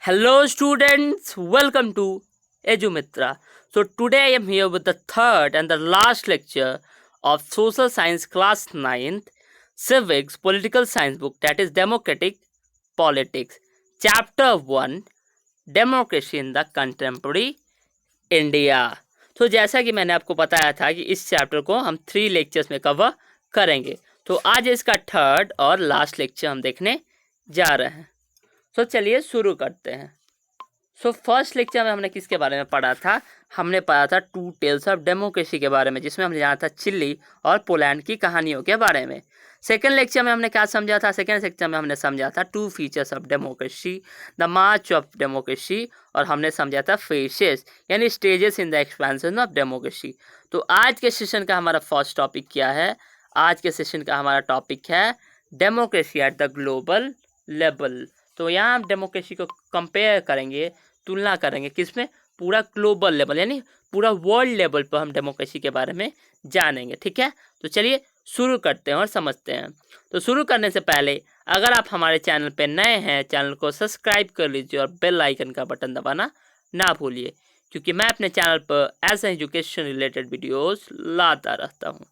Hello students, welcome to EduMitra. So today I am here with the third and the last lecture of Social Science Class 9th Civics Political Science book, that is Democratic Politics. Chapter 1, Democracy in the Contemporary India. तो जैसा कि मैंने आपको बताया था कि इस chapter को हम 3 लेक्चर्स में कवर करेंगे, तो आज इसका थर्ड और लास्ट लेक्चर हम देखने जा रहे हैं। तो चलिए शुरू करते हैं। फर्स्ट लेक्चर में हमने किसके बारे में पढ़ा था? हमने पढ़ा था टू टेल्स ऑफ डेमोक्रेसी के बारे में, जिसमें हमने जाना था चिली और पोलैंड की कहानियों के बारे में। सेकेंड लेक्चर में हमने क्या समझा था? सेकेंड लेक्चर में हमने समझा था two features of democracy, the march of democracy, और हमने समझा था फेसेस यानी stages in the expansion of democracy. तो आज के सेशन का हमारा फर्स्ट टॉपिक क्या है? आज के सेशन का हमारा टॉपिक है democracy at the global level. तो यहाँ हम डेमोक्रेसी को कंपेयर करेंगे, तुलना करेंगे किसमें? पूरा ग्लोबल लेवल यानी पूरा वर्ल्ड लेवल पर हम डेमोक्रेसी के बारे में जानेंगे। ठीक है, तो चलिए शुरू करते हैं और समझते हैं। तो शुरू करने से पहले अगर आप हमारे चैनल पर नए हैं, चैनल को सब्सक्राइब कर लीजिए और बेल आइकन का बटन दबाना ना भूलिए, क्योंकि मैं अपने चैनल पर ऐसे एजुकेशन रिलेटेड वीडियोस लाता रहता हूँ।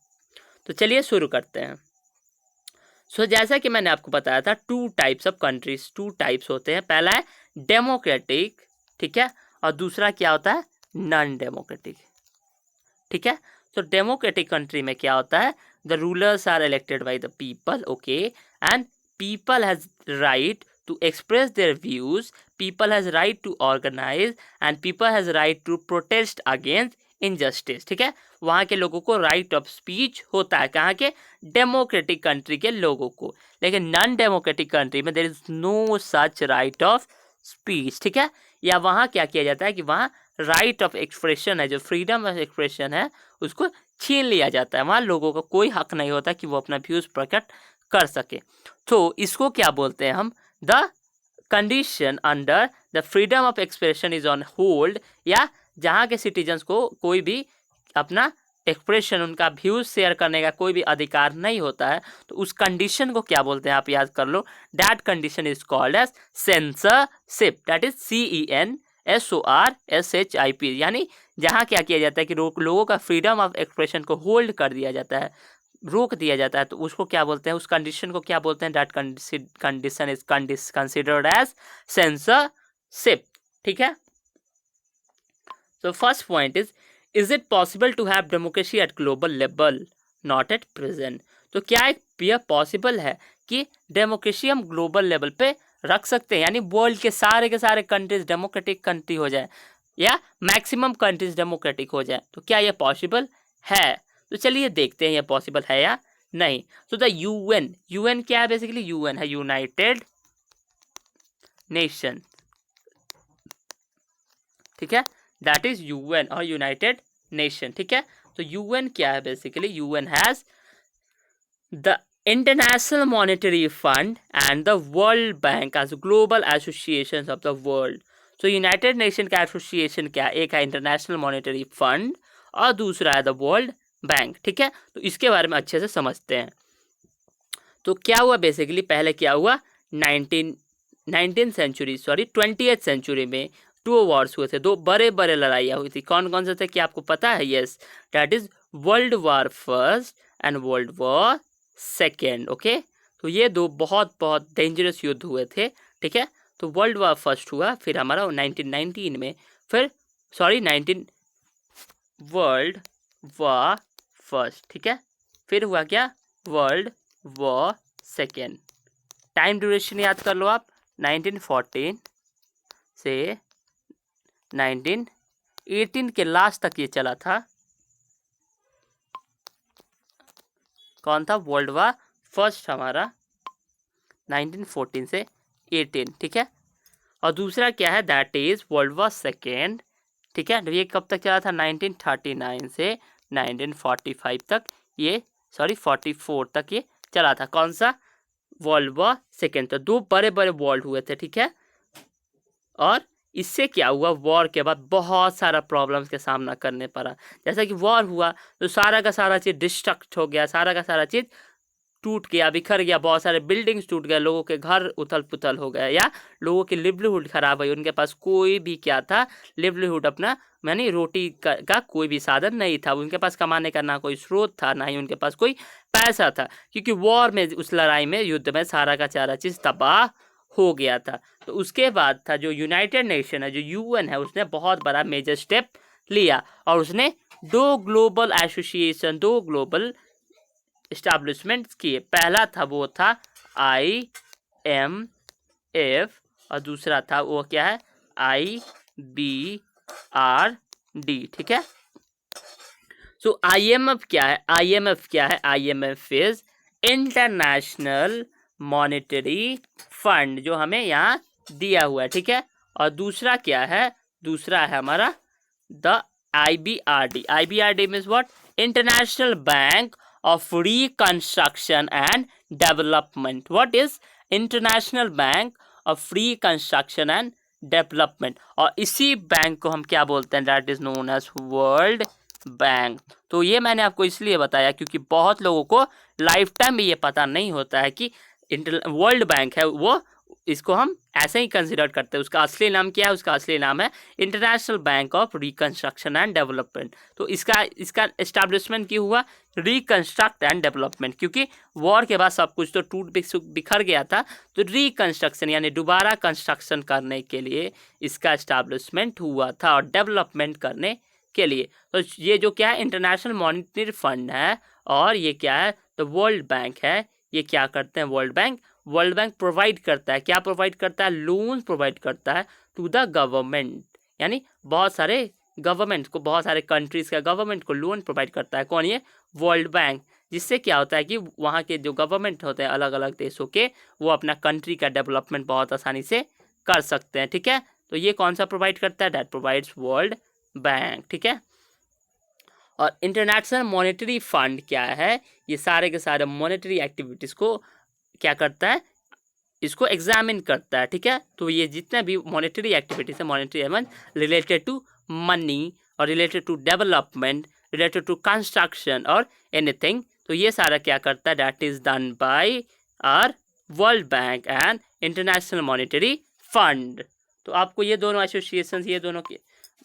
तो चलिए शुरू करते हैं। जैसा कि मैंने आपको बताया था two types of countries, two types होते हैं। पहला है डेमोक्रेटिक, ठीक है, और दूसरा क्या होता है? Non democratic. ठीक है, तो डेमोक्रेटिक कंट्री में क्या होता है? The rulers are elected by the people, okay, and people has right to express their views, people has right to organize, and people has right to protest against injustice। ठीक है, वहाँ के लोगों को राइट ऑफ स्पीच होता है, कहाँ के? डेमोक्रेटिक कंट्री के लोगों को। लेकिन नॉन डेमोक्रेटिक कंट्री में there is no such right of speech. ठीक है, या वहाँ क्या किया जाता है कि वहाँ राइट ऑफ एक्सप्रेशन है, जो फ्रीडम ऑफ एक्सप्रेशन है, उसको छीन लिया जाता है। वहाँ लोगों को कोई हक नहीं होता कि वो अपना व्यूज प्रकट कर सके। तो इसको क्या बोलते हैं हम? The condition under the freedom of expression is on hold, या जहाँ के सिटीजन्स को कोई भी अपना एक्सप्रेशन, उनका व्यूज शेयर करने का कोई भी अधिकार नहीं होता है, तो उस कंडीशन को क्या बोलते हैं? आप याद कर लो। That condition is called as censorship, that is CENSORSHIP, यानी जहाँ क्या किया जाता है कि लोगों का फ्रीडम ऑफ एक्सप्रेशन को होल्ड कर दिया जाता है, रोक दिया जाता है, तो उसको क्या बोलते हैं? उस कंडीशन को क्या बोलते हैं? That condition is considered as censorship. ठीक है, so first point is it possible to have democracy at global level? Not at present। तो क्या यह पॉसिबल है कि डेमोक्रेसी हम ग्लोबल लेवल पे रख सकते हैं, यानी वर्ल्ड के सारे कंट्रीज डेमोक्रेटिक कंट्री हो जाए, या मैक्सिमम कंट्रीज डेमोक्रेटिक हो जाए? तो क्या यह पॉसिबल है? तो चलिए देखते हैं यह पॉसिबल है या नहीं। तो द यूएन क्या है? बेसिकली यूएन है यूनाइटेड नेशन। ठीक है, दैट इज यूएन और यूनाइटेड नेशन। ठीक है, तो यूएन क्या है? Basically UN has the International monetary Fund and the World Bank as global association of the world. तो यूनाइटेड नेशन का एसोसिएशन क्या? एक है इंटरनेशनल मॉनेटरी फंड और दूसरा है द वर्ल्ड बैंक। ठीक है, तो इसके बारे में अच्छे से समझते हैं। तो क्या हुआ बेसिकली? पहले क्या हुआ? 20th सेंचुरी में 2 वॉर्स हुए थे, 2 बड़े लड़ाइयाँ हुई थी। कौन कौन से थे? क्या आपको पता है? Yes, that is world war first and world war second. Okay, तो ये 2 बहुत डेंजरस युद्ध हुए थे। ठीक है, तो वर्ल्ड वॉर फर्स्ट हुआ, फिर हमारा 1919 में, फिर वर्ल्ड वॉर फर्स्ट। ठीक है, फिर हुआ क्या? World war second. Time duration याद कर लो आप, 1914 से 1918 के लास्ट तक ये चला था। कौन था? वर्ल्ड वॉर फर्स्ट हमारा 1914 से 18। ठीक है, और दूसरा क्या है? That is world war second. ठीक है, ये कब तक चला था? 1939 से 1945 तक, ये 44 तक ये चला था। कौन सा? World war second. तो 2 बड़े वॉर हुए थे। ठीक है, और इससे क्या हुआ? वॉर के बाद बहुत सारा प्रॉब्लम्स के सामना करने पड़ा। जैसा कि वॉर हुआ तो सारा का सारा चीज़ डिस्ट्रक्ट हो गया, सारा का सारा चीज़ टूट गया, बिखर गया, बहुत सारे बिल्डिंग्स टूट गए, लोगों के घर उथल पुथल हो गए, या लोगों की लिवलीहुड खराब हुई, उनके पास कोई भी क्या था, लिवलीहुड अपना यानी रोटी का कोई भी साधन नहीं था, उनके पास कमाने का ना कोई स्रोत था, ना ही उनके पास कोई पैसा था, क्योंकि वॉर में, उस लड़ाई में, युद्ध में सारा का सारा चीज़ तबाह हो गया था। तो उसके बाद था जो यूनाइटेड नेशन है, जो यूएन है, उसने बहुत बड़ा मेजर स्टेप लिया और उसने दो ग्लोबल एसोसिएशन, दो ग्लोबल इस्टेब्लिशमेंट किए। पहला था वो था IMF और दूसरा था वो क्या है, IBRD। ठीक है। सो IMF क्या है, IMF क्या है, IMF is international monetary fund, जो हमें यहाँ दिया हुआ है। ठीक है। और दूसरा क्या है, दूसरा है हमारा the IBRD। IBRD means what, international bank of reconstruction and development. What is international bank of reconstruction and development? और इसी बैंक को हम क्या बोलते हैं, that is known as world bank. तो ये मैंने आपको इसलिए बताया क्योंकि बहुत लोगों को लाइफ टाइम में ये पता नहीं होता है कि वर्ल्ड बैंक है वो, इसको हम ऐसे ही कंसिडर करते हैं। उसका असली नाम क्या है, उसका असली नाम है international bank of reconstruction and development. तो इसका एस्टैब्लिशमेंट क्यों हुआ, रिकंस्ट्रक्ट एंड डेवलपमेंट, क्योंकि वॉर के बाद सब कुछ तो टूट बिखर गया था, तो रिकंस्ट्रक्शन यानी दोबारा कंस्ट्रक्शन करने के लिए इसका एस्टैब्लिशमेंट हुआ था, और डेवलपमेंट करने के लिए। तो ये जो क्या है, इंटरनेशनल मॉनेटरी फंड है, और ये क्या है, तो वर्ल्ड बैंक है। ये क्या करते हैं, वर्ल्ड बैंक प्रोवाइड करता है, क्या प्रोवाइड करता है, लोन प्रोवाइड करता है टू द गवर्नमेंट, यानी बहुत सारे गवर्नमेंट को, बहुत सारे कंट्रीज का गवर्नमेंट को लोन प्रोवाइड करता है। कौन, ये वर्ल्ड बैंक। जिससे क्या होता है कि वहाँ के जो गवर्नमेंट होते हैं अलग अलग देशों के, वो अपना कंट्री का डेवलपमेंट बहुत आसानी से कर सकते हैं। ठीक है। तो ये कौन सा प्रोवाइड करता है, दैट प्रोवाइड्स वर्ल्ड बैंक। ठीक है। और इंटरनेशनल मॉनेटरी फंड क्या है, ये सारे के सारे मॉनेटरी एक्टिविटीज़ को क्या करता है, इसको एग्जामिन करता है। ठीक है। तो ये जितने भी मॉनेटरी एक्टिविटीज़ है, मॉनेटरी एवं रिलेटेड टू मनी और related to development, related to construction और एनीथिंग, तो ये सारा क्या करता है, that is done by our World Bank and International monetary Fund. तो आपको ये दोनों एसोसिएशन, ये दोनों के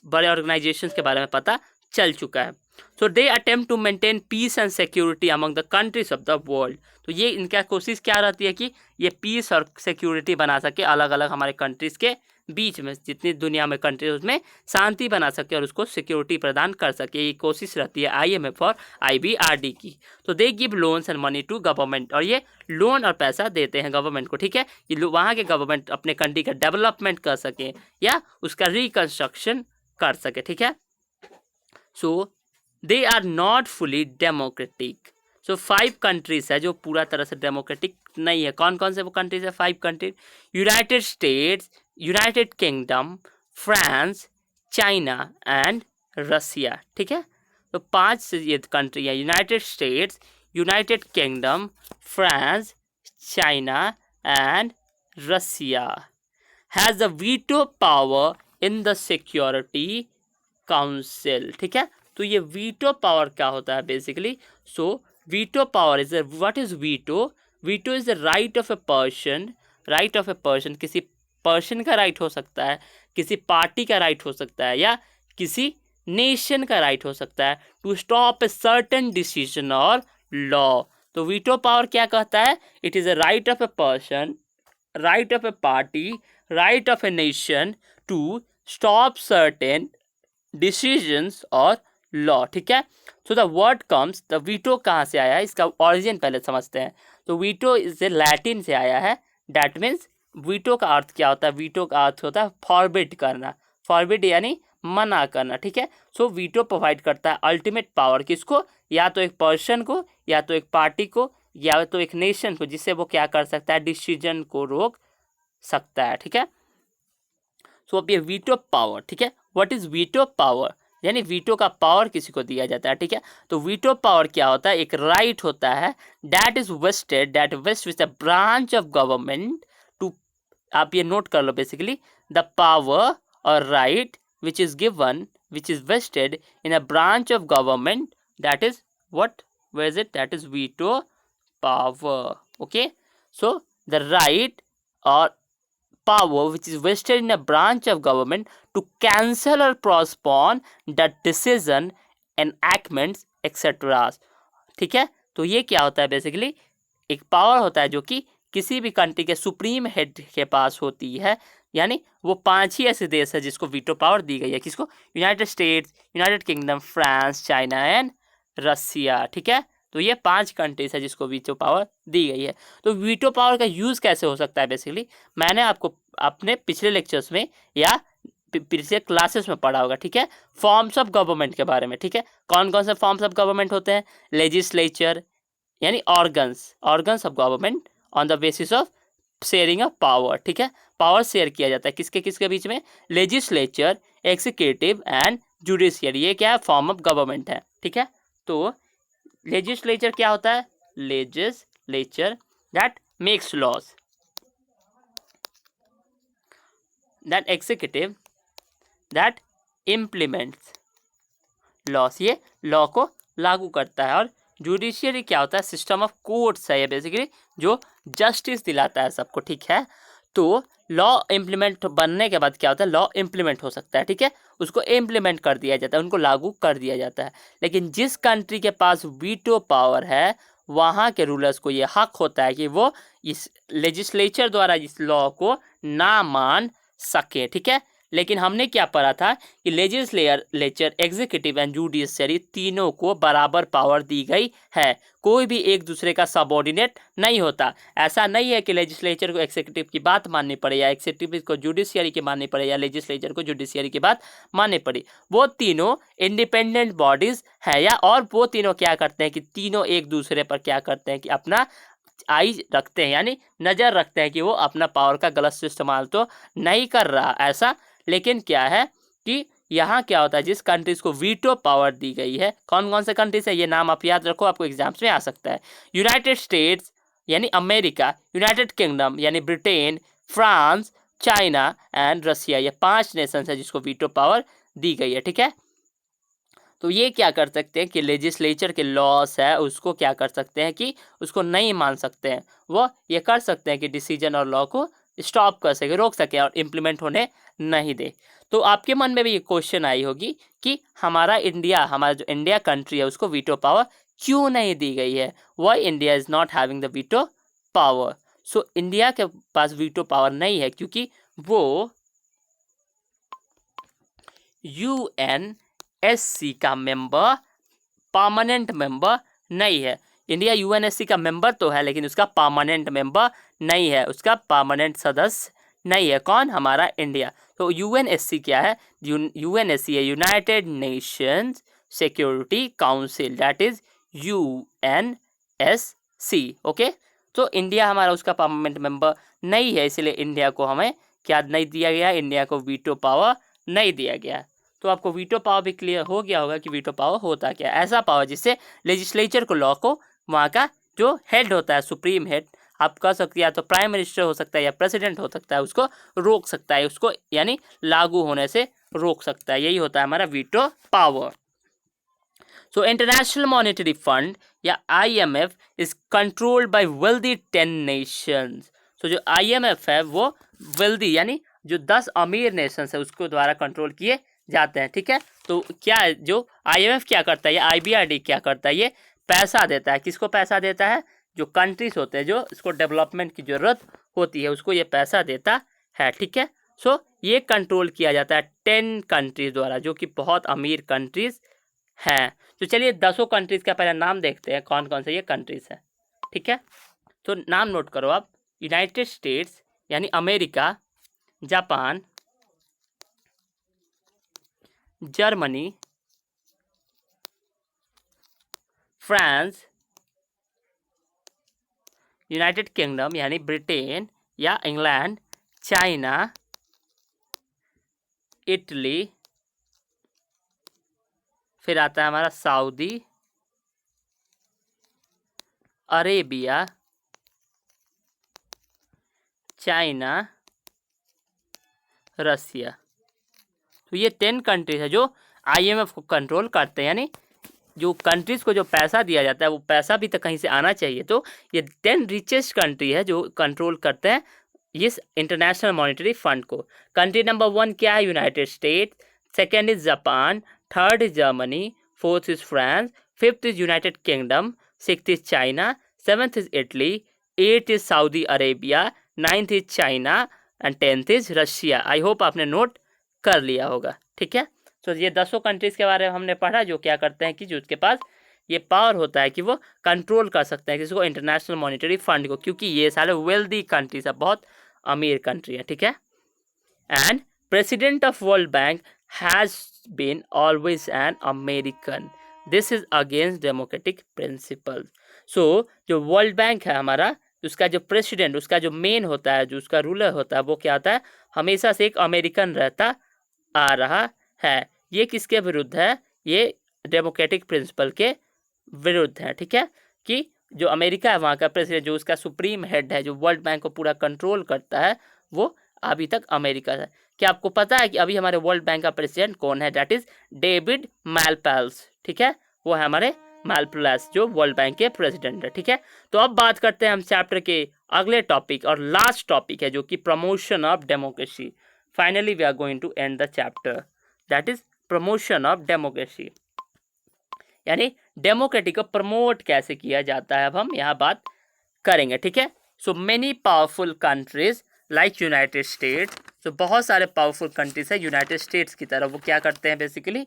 बड़े ऑर्गेनाइजेशंस के बारे में पता चल चुका है। So they attempt to maintain peace and security among the countries of the world. तो ये इनका कोशिश क्या रहती है कि ये पीस और सिक्योरिटी बना सके अलग अलग हमारे कंट्रीज़ के बीच में, जितनी दुनिया में कंट्रीज उसमें शांति बना सके और उसको सिक्योरिटी प्रदान कर सके, ये कोशिश रहती है IMF और IBRD की। तो they give loans and money to government, और ये लोन और पैसा देते हैं गवर्नमेंट को। ठीक है। ये वहाँ के गवर्नमेंट अपने कंट्री का डेवलपमेंट कर सके या उसका रिकन्स्ट्रक्शन कर सके। ठीक है। So they are not fully democratic. So 5 countries है जो पूरा तरह से डेमोक्रेटिक नहीं है। कौन कौन से वो कंट्रीज है, 5 countries, United States, United Kingdom, France, China and Russia. ठीक है। तो 5 ये कंट्री है, United States, United Kingdom, France, China and Russia, has the veto power in the security council. ठीक है। तो ये वीटो पावर क्या होता है basically, so veto power is what is veto, veto is the right of a person, right of a person, किसी person का right हो सकता है, किसी पार्टी का राइट हो सकता है, या किसी नेशन का राइट हो सकता है, to stop a certain decision और लॉ। तो वीटो पावर क्या कहता है, it is a right of a person, right of a party, right of a nation to stop certain decisions और लॉ। ठीक है। So the word comes, the veto कहाँ से आया है, इसका ऑरिजिन पहले समझते हैं। तो वीटो इज लैटिन से आया है, दैट मीन्स वीटो का अर्थ क्या होता है, वीटो का अर्थ होता है फॉरबिड करना, फॉरबिड यानी मना करना। ठीक है। सो वीटो प्रोवाइड करता है अल्टीमेट पावर, किसको, या तो एक पर्सन को, या तो एक पार्टी को, या तो एक नेशन को, जिससे वो क्या कर सकता है, डिसीजन को रोक सकता है। ठीक है। सो अब ये वीटो पावर, ठीक है, व्हाट इज वीटो पावर, यानी वीटो का पावर किसी को दिया जाता है। ठीक है। तो वीटो पावर क्या होता है, एक राइट होता है, that is vested, that vest with a branch of government to, आप ये नोट कर लो बेसिकली, द पावर और right which is given, which is vested in a branch of government, that is what, where is it, that is veto power. Okay, so the right or power which is vested in a branch of government to cancel or postpone the decision, enactments, etc. ठीक है, तो ये क्या होता है basically, एक power होता है जो कि किसी भी कंट्री के सुप्रीम हेड के पास होती है, यानी वो 5 ही ऐसे देश है जिसको वीटो पावर दी गई है। किसको? United States, United Kingdom, France, China and Russia. ठीक है, तो ये 5 कंट्रीज है जिसको वीटो पावर दी गई है। तो वीटो पावर का यूज़ कैसे हो सकता है बेसिकली, मैंने आपको अपने पिछले लेक्चर्स में या पिछले क्लासेस में पढ़ा होगा। ठीक है, फॉर्म्स ऑफ गवर्नमेंट के बारे में। ठीक है, कौन कौन से फॉर्म्स ऑफ गवर्नमेंट होते हैं? लेजिस्लेचर यानी organs of government on the basis of sharing of power. ठीक है, पावर शेयर किया जाता है किसके किसके बीच में? Legislature, executive and judiciary. ये क्या है? फॉर्म ऑफ गवर्नमेंट है। ठीक है, तो लेजिस्लेचर क्या होता है? Legislature that makes laws, that executive that implements laws, ये लॉ को लागू करता है। और जुडिशियरी क्या होता है? सिस्टम ऑफ कोर्ट्स है ये बेसिकली, जो जस्टिस दिलाता है सबको। ठीक है, तो लॉ इम्प्लीमेंट बनने के बाद क्या होता है? लॉ इम्प्लीमेंट हो सकता है। ठीक है, उसको इम्प्लीमेंट कर दिया जाता है, उनको लागू कर दिया जाता है। लेकिन जिस कंट्री के पास वीटो पावर है, वहाँ के रूलर्स को ये हक होता है कि वो इस लेजिस्लेचर द्वारा इस लॉ को ना मान सके। ठीक है, लेकिन हमने क्या पढ़ा था कि लेजिस्लेचर, एग्जीक्यूटिव एंड जुडिशियरी तीनों को बराबर पावर दी गई है, कोई भी एक दूसरे का सबऑर्डिनेट नहीं होता। ऐसा नहीं है कि लेजिस्लेचर को एग्जीक्यूटिव की बात माननी पड़े या एग्जीक्यूटिव को जुडिशियरी की माननी पड़े या लेजिस्लेचर को जुडिशियरी की बात माननी पड़ी। वो तीनों इंडिपेंडेंट बॉडीज है, या और वो तीनों क्या करते हैं कि तीनों एक दूसरे पर क्या करते हैं कि अपना आई रखते हैं, यानी नज़र रखते हैं कि वो अपना पावर का गलत से इस्तेमाल तो नहीं कर रहा ऐसा। लेकिन क्या है कि यहाँ क्या होता है, जिस कंट्रीज को वीटो पावर दी गई है, कौन कौन से कंट्रीज है ये नाम आप याद रखो, आपको एग्जाम्स में आ सकता है। यूनाइटेड स्टेट्स यानी अमेरिका, यूनाइटेड किंगडम यानी Britain, France, China and Russia, ये 5 नेशंस है जिसको वीटो पावर दी गई है। ठीक है, तो ये क्या कर सकते हैं कि लेजिस्लेचर के लॉस है उसको क्या कर सकते हैं कि उसको नहीं मान सकते हैं, वो ये कर सकते हैं कि डिसीजन और लॉ को स्टॉप कर सके, रोक सके और इम्प्लीमेंट होने नहीं दे। तो आपके मन में भी ये क्वेश्चन आई होगी कि हमारा जो इंडिया कंट्री है उसको वीटो पावर क्यों नहीं दी गई है? Why India is not having the veto power? So India के पास वीटो पावर नहीं है क्योंकि वो यूएनएससी का मेंबर, परमानेंट मेंबर नहीं है। इंडिया यूएनएससी का मेंबर तो है लेकिन उसका परमानेंट मेंबर नहीं है, उसका परमानेंट सदस्य नहीं है। कौन? हमारा इंडिया। तो यूएनएससी क्या है? यूएनएससी है United Nations security council, that is UNSC. Okay, तो इंडिया हमारा उसका परमानेंट मेंबर नहीं है, इसलिए इंडिया को हमें क्या नहीं दिया गया? इंडिया को वीटो पावर नहीं दिया गया। तो आपको वीटो पावर भी क्लियर हो गया होगा कि वीटो पावर होता क्या है। ऐसा पावर जिससे लेजिस्लेचर को, लॉ को, वहाँ का जो हेड होता है, सुप्रीम हेड, आप कह सकते हैं या तो प्राइम मिनिस्टर हो सकता है या प्रेसिडेंट हो सकता है, उसको रोक सकता है, उसको यानी लागू होने से रोक सकता है। यही होता है हमारा veto power. So international monetary fund या IMF is controlled by wealthy 10 nations. So जो IMF है वो वेल्दी यानी जो 10 अमीर नेशंस है उसको द्वारा कंट्रोल किए जाते हैं। ठीक है, तो क्या है जो IMF क्या करता है, ये IBRD क्या करता है, ये पैसा देता है। किसको पैसा देता है? जो कंट्रीज होते हैं जो इसको डेवलपमेंट की ज़रूरत होती है उसको ये पैसा देता है। ठीक है, सो ये कंट्रोल किया जाता है 10 कंट्रीज द्वारा जो कि बहुत अमीर कंट्रीज हैं। तो चलिए 10 कंट्रीज का पहले नाम देखते हैं कौन कौन से ये कंट्रीज हैं। ठीक है, तो नाम नोट करो आप। यूनाइटेड स्टेट्स यानी America, Japan, Germany, France, United Kingdom यानी ब्रिटेन या इंग्लैंड, चाइना, इटली, फिर आता है हमारा सऊदी अरेबिया, चाइना, रसिया। तो ये 10 कंट्रीज है जो IMF को कंट्रोल करते हैं, यानी जो कंट्रीज़ को जो पैसा दिया जाता है वो पैसा भी तो कहीं से आना चाहिए। तो ये 10 रिचेस्ट कंट्री है जो कंट्रोल करते हैं इस इंटरनेशनल मॉनेटरी फंड को। कंट्री नंबर 1 क्या है? United States, second is Japan, third is Germany, fourth is France, fifth is United Kingdom, sixth is China, seventh is Italy, eight is Saudi Arabia, ninth is China and 10th is Russia. I hope आपने note कर लिया होगा, ठीक है। तो ये 10 countries के बारे में हमने पढ़ा जो क्या करते हैं कि जो उसके पास ये पावर होता है कि वो कंट्रोल कर सकते हैं किसी को, इंटरनेशनल मॉनेटरी फंड को, क्योंकि ये सारे वेल्दी कंट्रीज है, बहुत अमीर कंट्री है, ठीक है। And president of world bank has been always an American, this is against democratic principle. So जो वर्ल्ड बैंक है हमारा, उसका जो प्रेसिडेंट, उसका जो मेन होता है, जो उसका रूलर होता है, वो क्या होता है? हमेशा से एक अमेरिकन रहता आ रहा है। ये किसके विरुद्ध है? ये डेमोक्रेटिक प्रिंसिपल के विरुद्ध है, ठीक है। कि जो अमेरिका है वहाँ का प्रेसिडेंट, जो उसका सुप्रीम हेड है, जो वर्ल्ड बैंक को पूरा कंट्रोल करता है, वो अभी तक अमेरिका है। क्या आपको पता है कि अभी हमारे वर्ल्ड बैंक का प्रेसिडेंट कौन है? दैट इज डेविड मैलपास, ठीक है। वो है हमारे मैलपास जो वर्ल्ड बैंक के प्रेसिडेंट है, ठीक है। तो अब बात करते हैं हम चैप्टर के अगले टॉपिक और लास्ट टॉपिक है जो कि promotion of democracy. Finally we are going to end the chapter, that is promotion of democracy, यानी डेमोक्रेसी को प्रमोट कैसे किया जाता है, अब हम यहाँ बात करेंगे, ठीक है। So many powerful countries like United states, तो बहुत सारे पावरफुल कंट्रीज है यूनाइटेड स्टेट्स की तरह, वो क्या करते हैं basically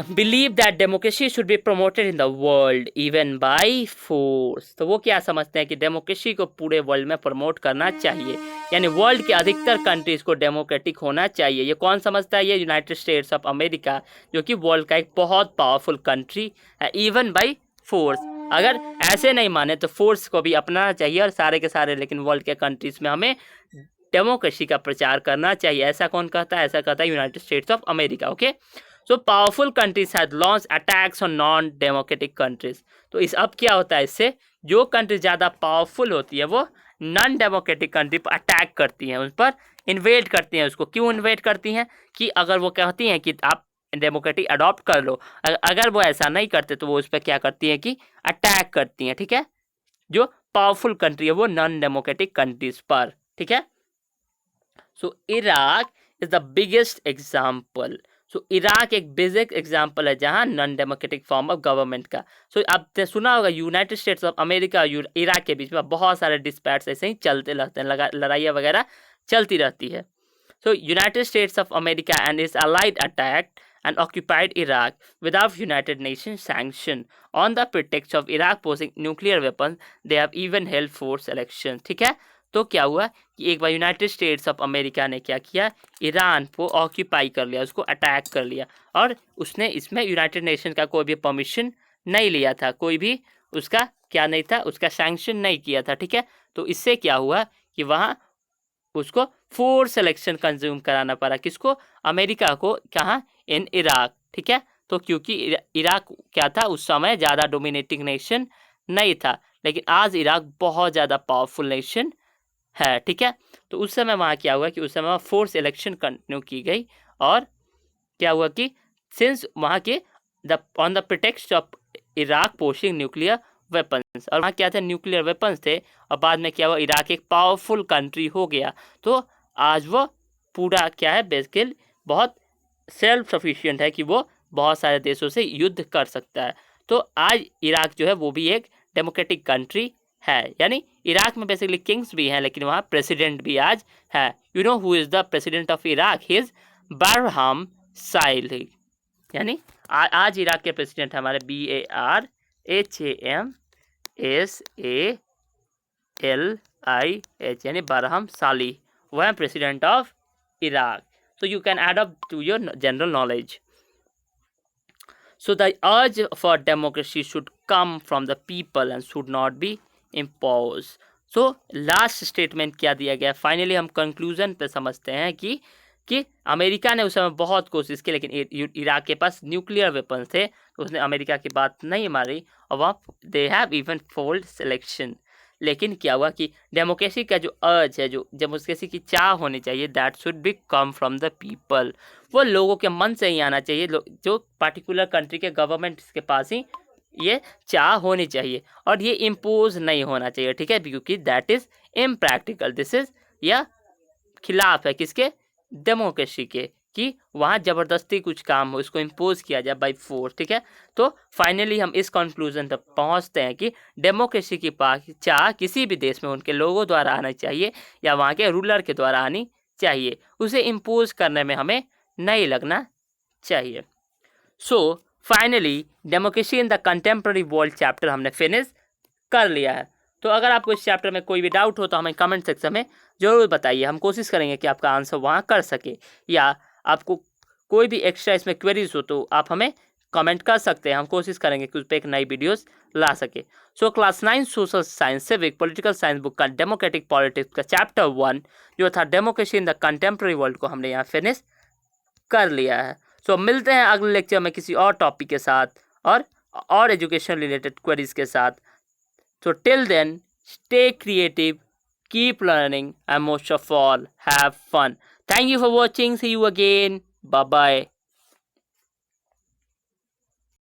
believe that democracy should be promoted in the world even by force. तो वो क्या समझते हैं कि डेमोक्रेसी को पूरे वर्ल्ड में प्रमोट करना चाहिए, यानी वर्ल्ड के अधिकतर कंट्रीज को डेमोक्रेटिक होना चाहिए। ये कौन समझता है? ये यूनाइटेड स्टेट्स ऑफ अमेरिका, जो कि वर्ल्ड का एक बहुत पावरफुल कंट्री है, इवन बाय फोर्स। अगर ऐसे नहीं माने तो फोर्स को भी अपनाना चाहिए और सारे के सारे, लेकिन वर्ल्ड के कंट्रीज में हमें डेमोक्रेसी का प्रचार करना चाहिए। ऐसा कौन कहता है? ऐसा कहता है United States of America, okay. So powerful countries had launch attacks on non democratic countries. तो इस अब क्या होता है इससे? जो कंट्री ज़्यादा पावरफुल होती है वो नॉन डेमोक्रेटिक कंट्री पर अटैक करती हैं, उस पर इन्वेड करती हैं। उसको क्यों इन्वेड करती हैं? कि अगर वो कहती हैं कि आप डेमोक्रेटिक अडॉप्ट कर लो, अगर वो ऐसा नहीं करते तो वो उस पर क्या करती हैं कि अटैक करती हैं, ठीक है। जो पावरफुल कंट्री है वो नॉन डेमोक्रेटिक कंट्रीज पर, ठीक है। So Iraq is the biggest example. So Iraq एक बेसिक एग्जाम्पल है जहां non democratic form of government का। सो आपने सुना होगा यूनाइटेड स्टेट्स ऑफ अमेरिका और इराक के बीच में बहुत सारे डिस्पैट्स ऐसे ही चलते रहते हैं, लड़ाइयाँ वगैरह चलती रहती है। So United States of America and is allied attacked and occupied Iraq without United Nations sanction on the pretext of Iraq posing nuclear weapons. They have even held forced elections, ठीक है। तो क्या हुआ कि एक बार यूनाइटेड स्टेट्स ऑफ अमेरिका ने क्या किया? ईरान को ऑक्यूपाई कर लिया, उसको अटैक कर लिया, और उसने इसमें यूनाइटेड नेशन का कोई भी परमिशन नहीं लिया था, कोई भी उसका क्या नहीं था, उसका सैंक्शन नहीं किया था, ठीक है। तो इससे क्या हुआ कि वहाँ उसको फोर्स इलेक्शन कंज्यूम कराना पड़ा, किसको? अमेरिका को। कहाँ? इन इराक, ठीक है। तो क्योंकि इराक क्या था उस समय, ज़्यादा डोमिनेटिंग नेशन नहीं था, लेकिन आज इराक बहुत ज़्यादा पावरफुल नेशन है, ठीक है। तो उस समय वहाँ क्या हुआ कि उस समय फोर्स इलेक्शन कंटिन्यू की गई, और क्या हुआ कि सिंस वहाँ के on the pretext of Iraq posting nuclear weapons, और वहाँ क्या थे? न्यूक्लियर वेपन्स थे। और बाद में क्या हुआ? इराक एक पावरफुल कंट्री हो गया, तो आज वो पूरा क्या है बेसिकली बहुत सेल्फ सफिशिएंट है कि वो बहुत सारे देशों से युद्ध कर सकता है। तो आज इराक जो है वो भी एक डेमोक्रेटिक कंट्री है, यानी इराक में बेसिकली किंग्स भी हैं लेकिन वहाँ प्रेसिडेंट भी आज है। You know who is the president of Iraq? He is बारहम साइली, यानी आज इराक के प्रेसिडेंट हमारे BARHAMSALIH, यानी बारहम साली, वो है president of Iraq. So you can add up to your general knowledge. So the urge for democracy should come from the people and should not be imposed. So last statement क्या दिया गया? Finally हम conclusion पे समझते हैं कि America ने उस समय बहुत कोशिश की, लेकिन इराक के पास न्यूक्लियर वेपन्स थे, तो उसने अमेरिका की बात नहीं मारी, और वहाँ they have even fold selection, लेकिन क्या हुआ कि डेमोक्रेसी का जो अर्ज है, जो डेमोक्रेसी की चाह होनी चाहिए, that should be come from the people. वो लोगों के मन से ही आना चाहिए, जो पर्टिकुलर कंट्री के गवर्नमेंट के पास ही ये चाह होनी चाहिए, और ये इम्पोज नहीं होना चाहिए, ठीक है, क्योंकि that is impractical. This is या खिलाफ है किसके, डेमोक्रेसी के, कि वहाँ ज़बरदस्ती कुछ काम हो, इसको इम्पोज किया जाए बाय फोर्स, ठीक है। तो फाइनली हम इस कंक्लूजन तक पहुँचते हैं कि डेमोक्रेसी की चाह किसी भी देश में उनके लोगों द्वारा आना चाहिए या वहाँ के रूलर के द्वारा आनी चाहिए, उसे इम्पोज करने में हमें नहीं लगना चाहिए। So finally democracy in the contemporary world chapter हमने फिनिश कर लिया है। तो अगर आपको इस चैप्टर में कोई भी डाउट हो तो हमें कमेंट सेक्शन में ज़रूर बताइए, हम कोशिश करेंगे कि आपका आंसर वहाँ कर सके, या आपको कोई भी एक्स्ट्रा इसमें क्वेरीज हो तो आप हमें कमेंट कर सकते हैं, हम कोशिश करेंगे कि उस पर एक नई वीडियोस ला सके। So class 9 social science civic political science book का डेमोक्रेटिक पॉलिटिक्स का चैप्टर 1 जो था democracy in the contemporary world को हमने यहाँ फिनिश कर लिया है। सो मिलते हैं अगले लेक्चर में किसी और टॉपिक के साथ और एजुकेशन रिलेटेड क्वेरीज के साथ। So till then, stay creative, keep learning, and most of all, have fun. Thank you for watching. See you again. Bye bye.